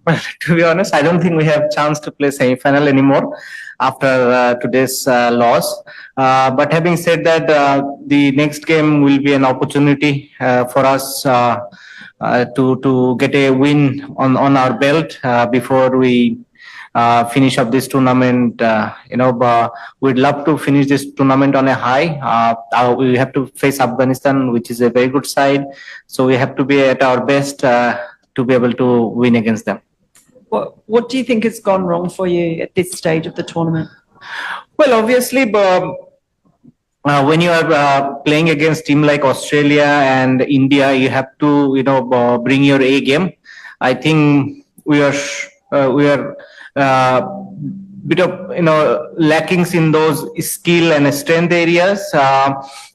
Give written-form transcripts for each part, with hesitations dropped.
Well, to be honest, I don't think we have chance to play semi-final anymore after today's loss. But having said that, the next game will be an opportunity for us to get a win on our belt before we finish up this tournament. We'd love to finish this tournament on a high. We have to face Afghanistan, which is a very good side. So we have to be at our best to be able to win against them. What do you think has gone wrong for you at this stage of the tournament? Well, obviously, when you are playing against team like Australia and India, you have to bring your A game. I think we are bit of lackings in those skill and strength areas.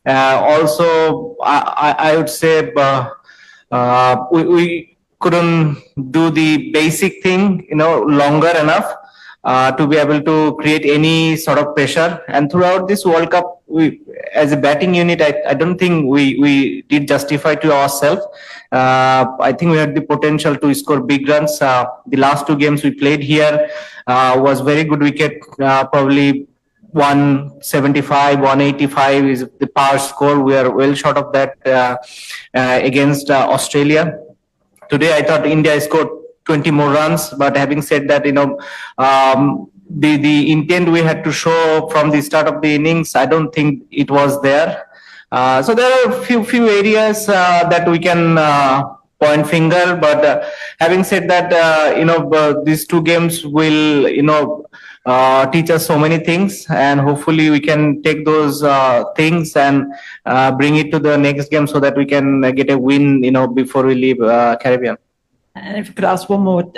Also, I would say we couldn't do the basic thing longer enough to be able to create any sort of pressure. And throughout this World Cup, as a batting unit, I don't think we did justify to ourselves. I think we had the potential to score big runs. The last two games we played here was very good wicket, probably 175, 185 is the power score. We are well short of that against Australia. Today, I thought India scored 20 more runs, but having said that, the intent we had to show from the start of the innings, I don't think it was there. So there are a few areas that we can point finger, but having said that, these two games will, teach us so many things, and hopefully we can take those things and bring it to the next game so that we can get a win, before we leave Caribbean. And if I could ask one more,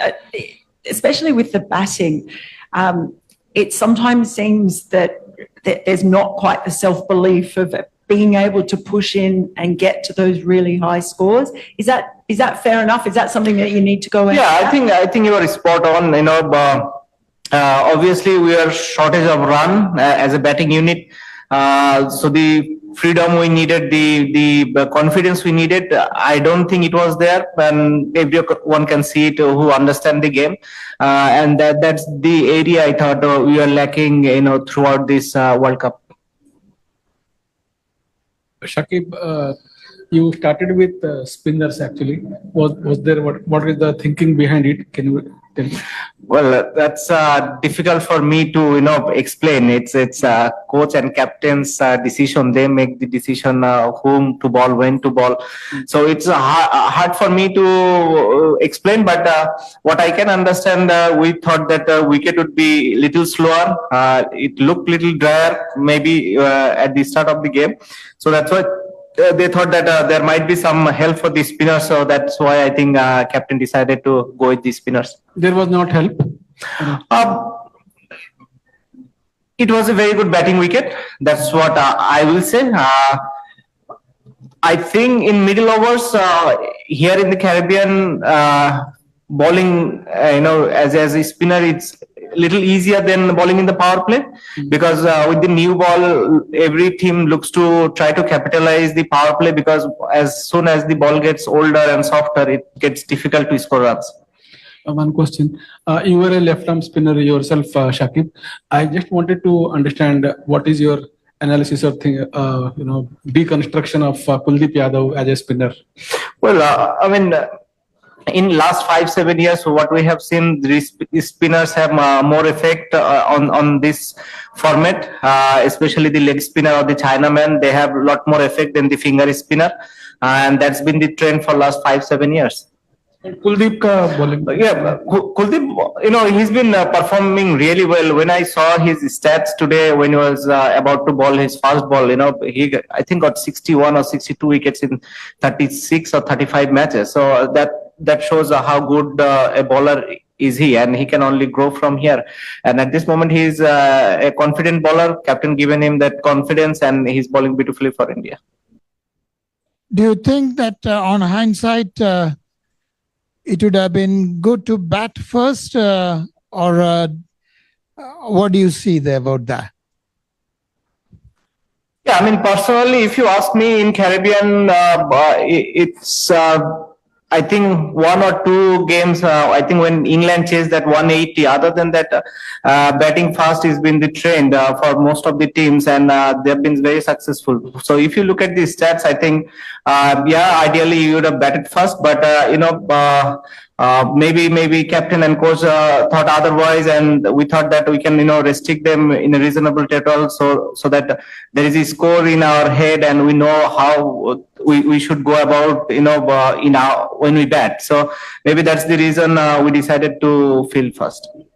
especially with the batting, it sometimes seems that there's not quite the self-belief of being able to push in and get to those really high scores. Is that fair enough? Is that something that you need to go in? Yeah, I think you are spot on. Obviously, we are shortage of run as a batting unit. So the freedom we needed, the confidence we needed, I don't think it was there. And everyone can see it who understand the game. And that's the area I thought we were lacking, throughout this World Cup. Shakib, you started with spinners actually. Was there what is the thinking behind it? Can you tell me? Well, that's difficult for me to explain. It's coach and captain's decision. They make the decision whom to bowl, when to bowl. So it's hard for me to explain. But what I can understand, we thought that wicket would be little slower. It looked little drier maybe at the start of the game. So that's why they thought that there might be some help for the spinners. So that's why I think captain decided to go with the spinners. There was not help. It was a very good batting wicket. That's what I will say. I think in middle overs here in the Caribbean, bowling, as a spinner, it's little easier than bowling in the power play, because with the new ball, every team looks to try to capitalize the power play, because as soon as the ball gets older and softer, it gets difficult to score runs. One question. You were a left-arm spinner yourself, Shakib. I just wanted to understand what is your analysis of deconstruction of Kuldeep Yadav as a spinner. Well, in last 5-7 years, what we have seen, these spinners have more effect on this format, especially the leg spinner or the Chinaman. They have a lot more effect than the finger spinner, and that's been the trend for last 5-7 years. Kuldeep ka bowling. Yeah, Kuldeep, he's been performing really well. When I saw his stats today, when he was about to bowl his first ball, he I think got 61 or 62 wickets in 36 or 35 matches. So that shows how good a bowler is he, and he can only grow from here. And at this moment, he's a confident bowler. Captain given him that confidence, and he's bowling beautifully for India. Do you think that on hindsight, it would have been good to bat first, or what do you see there about that? Yeah, personally, if you ask me, in Caribbean, it's I think one or two games, I think when England chased that 180, other than that, batting fast has been the trend for most of the teams, and they've been very successful. So if you look at the stats, I think, yeah, ideally you would have batted first, but maybe captain and coach thought otherwise, and we thought that we can restrict them in a reasonable total, so that there is a score in our head and we know how we should go about when we bat. So maybe that's the reason we decided to field first.